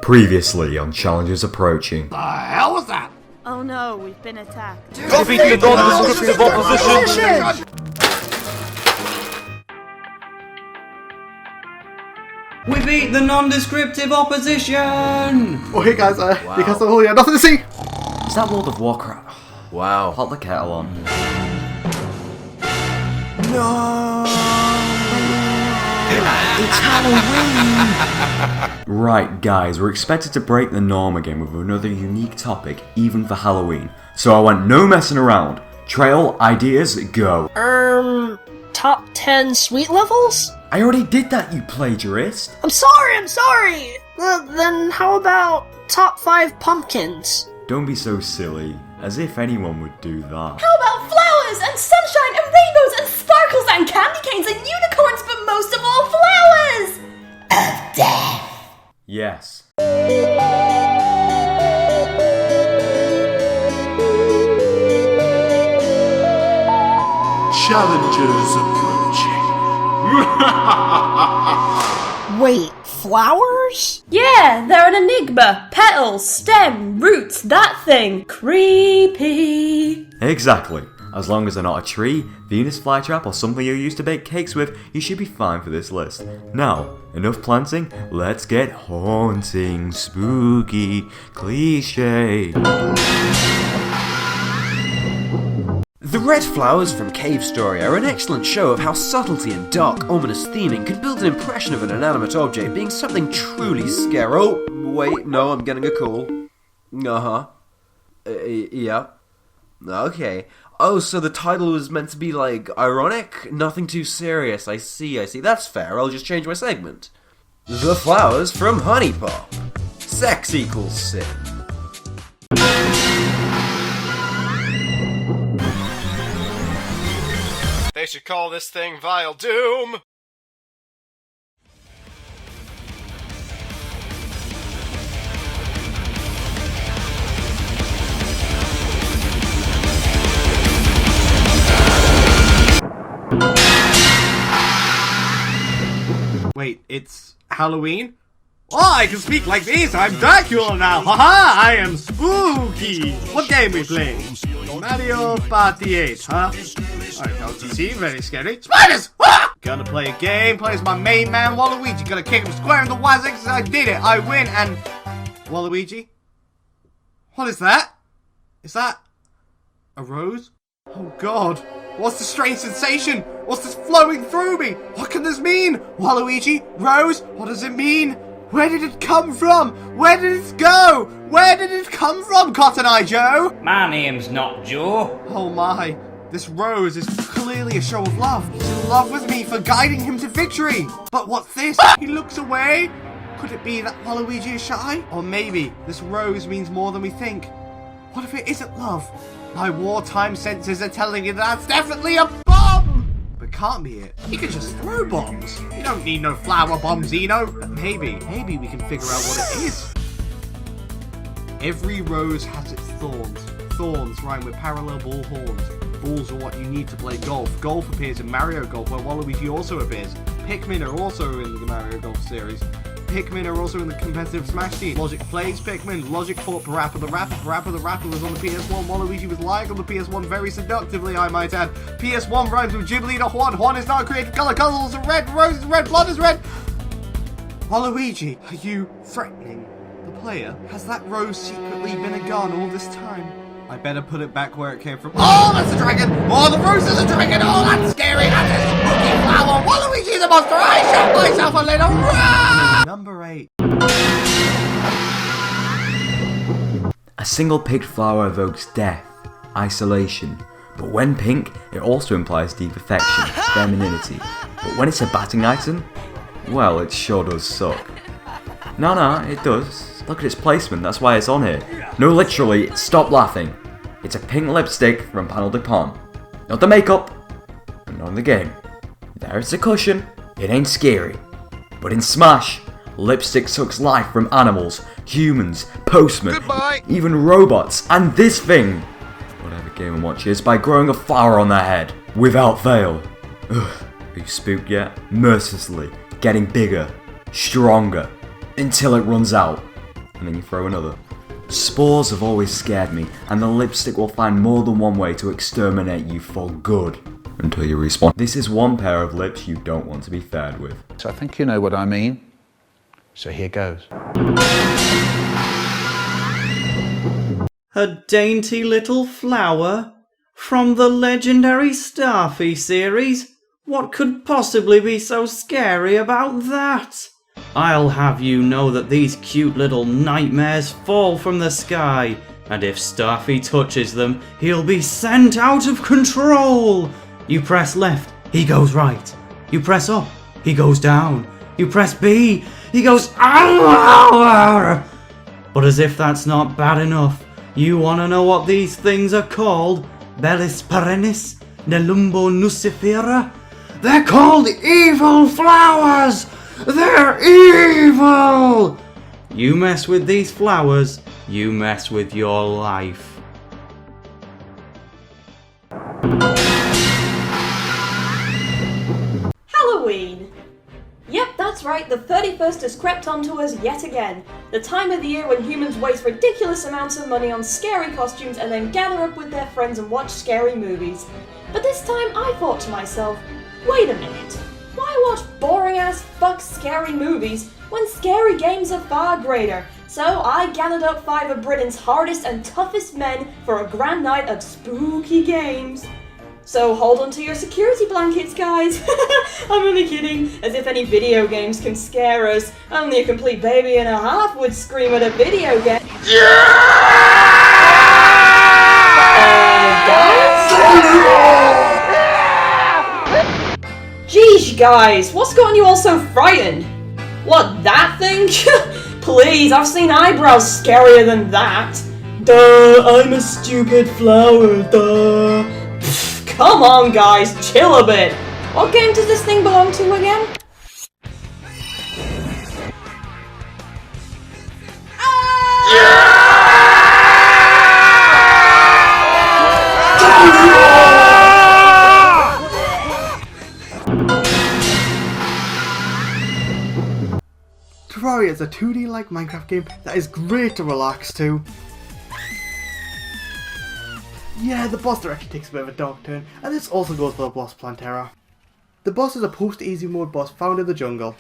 Previously on Challenges Approaching. The hell was that? Oh no, we've been attacked. Defeat the non-descriptive opposition! We beat the non-descriptive opposition! Oh hey guys, you guys are all here. Nothing to see! Is that World of Warcraft? Wow. Hot the kettle on. No! It's Halloween! Right guys, we're expected to break the norm again with another unique topic, even for Halloween. So I went no messing around. Trail, ideas, go. Top 10 sweet levels? I already did that, you plagiarist. I'm sorry! Then how about top 5 pumpkins? Don't be so silly, as if anyone would do that. How about flowers and sunshine and rainbows and sparkles and candy canes and unicorns, but most of all, flowers! Of death. Yes. Challenges approaching. Wait, flowers? Yeah, they're an enigma. Petals, stem, roots, that thing. Creepy. Exactly. As long as they're not a tree, Venus flytrap, or something you used to bake cakes with, you should be fine for this list. Now, enough planting, let's get haunting, spooky, cliche. The red flowers from Cave Story are an excellent show of how subtlety and dark, ominous theming can build an impression of an inanimate object being something truly scary. Oh, wait, no, I'm getting a call. Yeah. Okay. Oh, so the title was meant to be, like, ironic? Nothing too serious. I see. That's fair. I'll just change my segment. The flowers from Honey Pop. Sex equals sin. They should call this thing Vile Doom! Wait, it's Halloween? Oh, I can speak like this! I'm Dracula now! Haha! I am spooky! What game we playing? Mario Party 8, huh? Alright, LTC, very scary. Spiders! Ah! Gonna play a game, play as my main man, Waluigi. Gonna kick him square in the Y-axis. I did it! I win, and... Waluigi? What is that? Is that... a rose? Oh god. What's the strange sensation? What's this flowing through me? What can this mean? Waluigi? Rose? What does it mean? Where did it come from? Where did it go? Where did it come from, Cotton Eye Joe? My name's not Joe. Oh my. This rose is clearly a show of love. He's in love with me for guiding him to victory. But what's this? He looks away. Could it be that Waluigi is shy? Or maybe this rose means more than we think. What if it isn't love? My wartime senses are telling you that's definitely a bomb! But can't be it. You can just throw bombs. You don't need no flower bombs, Eno. But maybe we can figure out what it is. Every rose has its thorns. Thorns rhyme with parallel ball horns. Balls are what you need to play golf. Golf appears in Mario Golf, where Waluigi also appears. Pikmin are also in the Mario Golf series. Pikmin are also in the competitive Smash team. Logic plays Pikmin. Logic fought Parappa the Rapper. Parappa the Rapper was on the PS1. Waluigi was lying on the PS1 very seductively, I might add. PS1 rhymes with Ghibli to Juan. Juan is not a creative color. Colors are red. Rose is red. Blood is red. Waluigi, are you threatening the player? Has that rose secretly been a gun all this time? I better put it back where it came from. Oh, that's a dragon! Oh, the rose is a dragon! Oh, that's scary! That's a spooky flower! Waluigi's a monster! I shot myself a little run! Number 8. A single picked flower evokes death, isolation. But when pink, it also implies deep affection, femininity. But when it's a batting item, well, it sure does suck. No, it does. Look at its placement, that's why it's on here. No, literally, stop laughing. It's a pink lipstick from Panel de Pom. Not the makeup, but not in the game. There's a cushion, it ain't scary. But in Smash, lipstick sucks life from animals, humans, postmen, even robots, and this thing, whatever Game & Watch is, by growing a flower on their head. Without fail. Ugh, are you spooked yet? Mercilessly, getting bigger, stronger, until it runs out. and then you throw another. Spores have always scared me, and the lipstick will find more than one way to exterminate you for good. Until you respawn. This is one pair of lips you don't want to be fared with. So I think you know what I mean. So here goes. A dainty little flower? From the legendary Starfy series? What could possibly be so scary about that? I'll have you know that these cute little nightmares fall from the sky, and if Starfy touches them, he'll be sent out of control! You press left, he goes right. You press up, he goes down. You press B, he goes out. But as if that's not bad enough, you wanna know what these things are called? Bellis perennis, Nelumbo nucifera? They're called evil flowers! They're evil! You mess with these flowers, you mess with your life. Halloween! Yep, that's right, the 31st has crept onto us yet again. The time of the year when humans waste ridiculous amounts of money on scary costumes and then gather up with their friends and watch scary movies. But this time I thought to myself, wait a minute, why watch boring ass fuck scary movies when scary games are far greater? So I gathered up 5 of Britain's hardest and toughest men for a grand night of spooky games. So hold on to your security blankets, guys. I'm only kidding, as if any video games can scare us. Only a complete baby and a half would scream at a video game. Geez, guys, what's gotten you all so frightened? What, that thing? Please, I've seen eyebrows scarier than that. Duh, I'm a stupid flower, duh. Come on, guys, chill a bit. What game does this thing belong to again? Terraria is a 2D-like Minecraft game that is great to relax to. Yeah, the boss direction takes a bit of a dark turn, and this also goes for the boss Plantera. The boss is a post-easy mode boss found in the jungle.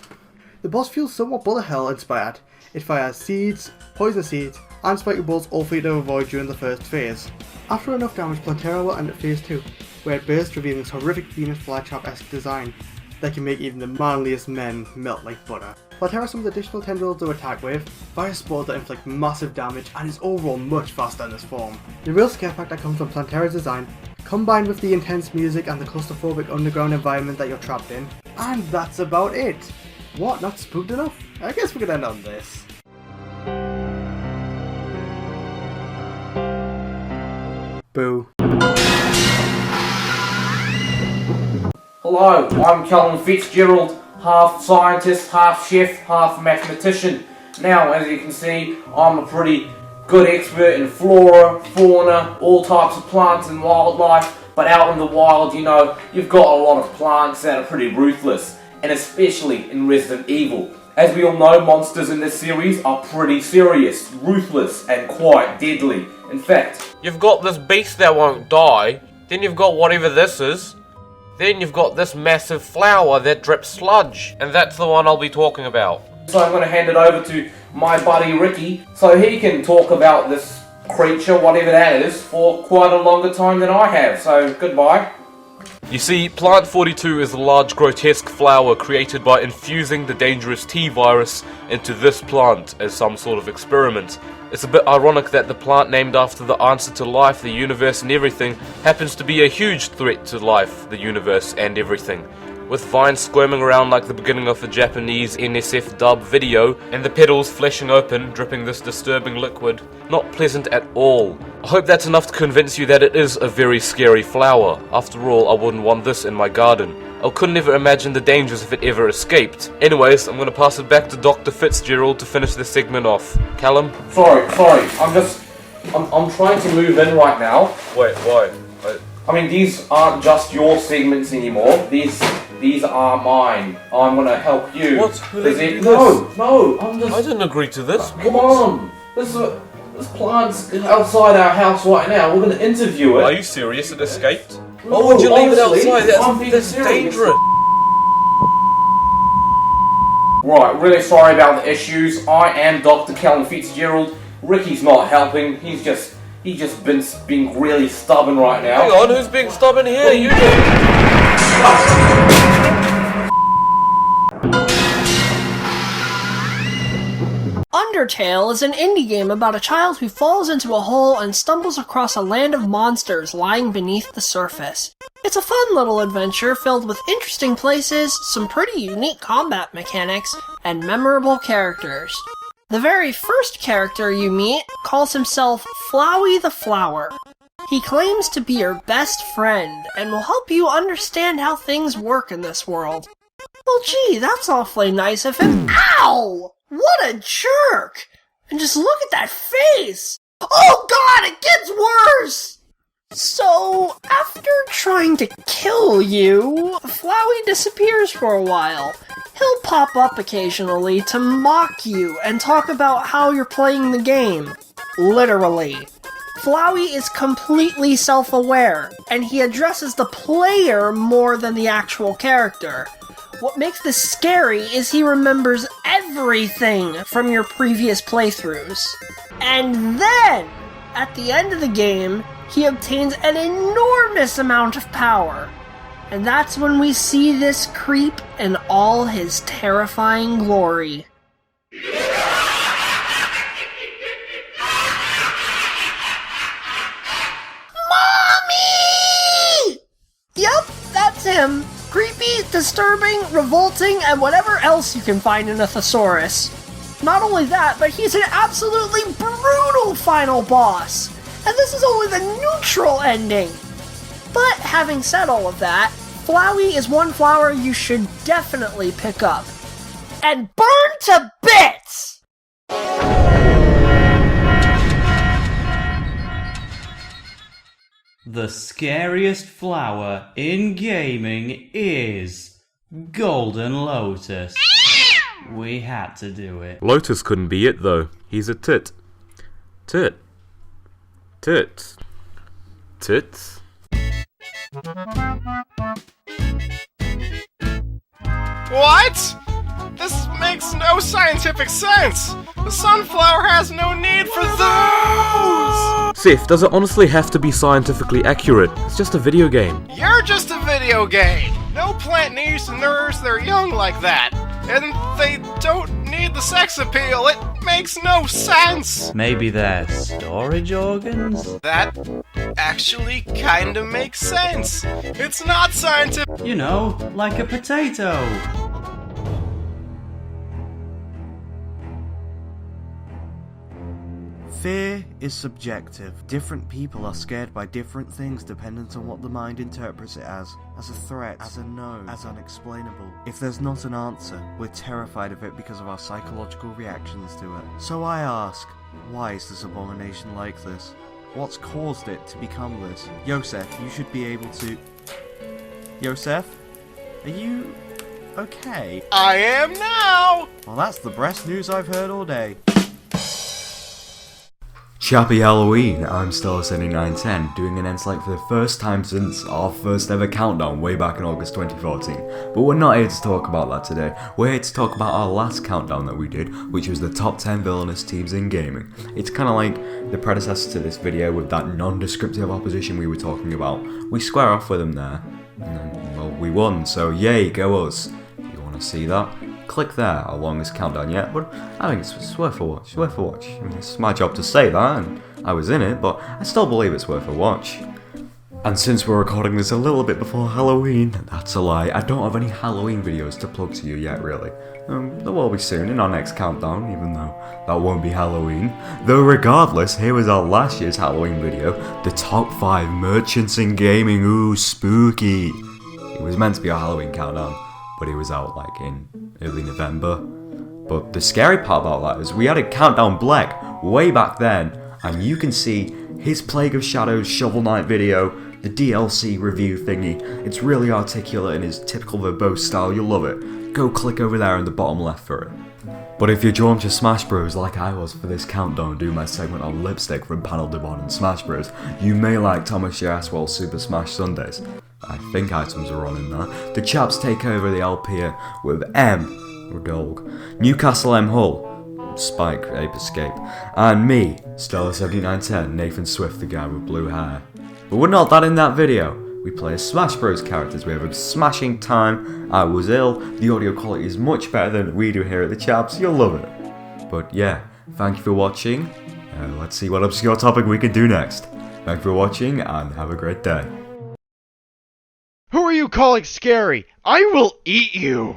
The boss feels somewhat bullet hell inspired. It fires seeds, poison seeds, and spiky balls all for you to avoid during the first phase. After enough damage, Plantera will enter phase 2, where it bursts, revealing its horrific Venus flytrap-esque design that can make even the manliest men melt like butter. Plantera has some additional tendrils to attack with, fire spores that inflict massive damage, and is overall much faster in this form. The real scare factor comes from Plantera's design, combined with the intense music and the claustrophobic underground environment that you're trapped in. And that's about it! What, not spooked enough? I guess we could end on this. Boo. Hello, I'm Callum Fitzgerald, half scientist, half chef, half mathematician. Now, as you can see, I'm a pretty good expert in flora, fauna, all types of plants and wildlife, but out in the wild, you know, you've got a lot of plants that are pretty ruthless, and especially in Resident Evil. As we all know, monsters in this series are pretty serious, ruthless, and quite deadly. In fact, You've got this beast that won't die, then you've got whatever this is, then you've got this massive flower that drips sludge, and that's the one I'll be talking about. so I'm going to hand it over to my buddy Ricky, so he can talk about this creature, whatever that is, for quite a longer time than I have, so goodbye. You see, Plant 42 is a large grotesque flower created by infusing the dangerous T-virus into this plant as some sort of experiment. It's a bit ironic that the plant named after the answer to life, the universe and everything happens to be a huge threat to life, the universe and everything. With vines squirming around like the beginning of a Japanese NSF dub video, and the petals fleshing open, dripping this disturbing liquid. Not pleasant at all. I hope that's enough to convince you that it is a very scary flower. After all, I wouldn't want this in my garden. I couldn't ever imagine the dangers if it ever escaped. Anyways, I'm gonna pass it back to Dr. Fitzgerald to finish this segment off. Callum? Sorry, I'm trying to move in right now. Wait, why? I mean, these aren't just your segments anymore. These are mine. I'm gonna help you. What? Who let you do No, I'm just... I didn't agree to this. Come on. This plant's outside our house right now. We're gonna interview it. Are you serious? It escaped? No, Why would you leave it honestly, outside? I'm being That's serious. dangerous. Right, really sorry about the issues. I am Dr. Calvin Fitzgerald. Ricky's not helping. He's just been being really stubborn right now. Hang on, who's being stubborn here? You do. Undertale is an indie game about a child who falls into a hole and stumbles across a land of monsters lying beneath the surface. It's a fun little adventure filled with interesting places, some pretty unique combat mechanics, and memorable characters. The very first character you meet calls himself Flowey the Flower. He claims to be your best friend and will help you understand how things work in this world. Well, gee, that's awfully nice of him. Ow! What a jerk! And just look at that face! Oh god, it gets worse! So, after trying to kill you, Flowey disappears for a while. He'll pop up occasionally to mock you and talk about how you're playing the game. Literally. Flowey is completely self-aware, and he addresses the player more than the actual character. What makes this scary is he remembers everything from your previous playthroughs. And then, at the end of the game, he obtains an enormous amount of power. And that's when we see this creep in all his terrifying glory. Mommy! Yep, that's him. Creepy, disturbing, revolting, and whatever else you can find in a thesaurus. Not only that, but he's an absolutely brutal final boss. And this is only the neutral ending. But having said all of that, Flowey is one flower you should definitely pick up. And burn to bits! The scariest flower in gaming is Golden Lotus. We had to do it. Lotus couldn't be it though. He's a tit. Tit. Tits. Tits. What? This makes no scientific sense! The sunflower has no need for those! Sif, does it honestly have to be scientifically accurate? It's just a video game. You're just a video game! No plant needs to nourish their young like that! And they don't need the sex appeal, it makes no sense! Maybe they're storage organs? That actually kinda makes sense! It's not scientific! You know, like a potato. Fear is subjective. Different people are scared by different things dependent on what the mind interprets it as a threat, as a no, as unexplainable. If there's not an answer, we're terrified of it because of our psychological reactions to it. So I ask, why is this abomination like this? What's caused it to become this? Yosef, you should be able to... Yosef? Are you... okay? I am now! Well, that's the best news I've heard all day. Chappy Halloween, I'm Star7910, doing an Endslike for the first time since our first ever countdown way back in August 2014. But we're not here to talk about that today, we're here to talk about our last countdown that we did, which was the top 10 villainous teams in gaming. It's kinda like the predecessor to this video with that non-descriptive opposition we were talking about. We square off with them there, and then, well, we won, so yay, go us. You wanna see that? Click there, our longest countdown yet, but I think it's worth a watch, I mean, it's my job to say that, and I was in it, but I still believe it's worth a watch. And since we're recording this a little bit before Halloween, that's a lie, I don't have any Halloween videos to plug to you yet, really. There will be soon in our next countdown, even though that won't be Halloween. Though regardless, here was our last year's Halloween video, the top 5 merchants in gaming, ooh, spooky. It was meant to be a Halloween countdown, but it was out like in early November. But the scary part about that is we had a Countdown Black way back then, and you can see his Plague of Shadows Shovel Knight video, the DLC review thingy. It's really articulate in his typical verbose style, you'll love it. Go click over there in the bottom left for it. But if you're drawn to Smash Bros like I was for this countdown doing my segment on lipstick from Panel Devon and Smash Bros, you may like Thomas J. Aswell's Super Smash Sundays. I think items are on in there. The chaps take over the LP with M, or Dog, Newcastle M. Hull, Spike, Ape Escape, and me, Stella7910, Nathan Swift, the guy with blue hair. But we're not that in that video. We play as Smash Bros characters, we have a smashing time, I was ill, the audio quality is much better than we do here at the Chaps, you'll love it. But yeah, thank you for watching, let's see what obscure topic we can do next. Thank you for watching, and have a great day. Who are you calling scary? I will eat you!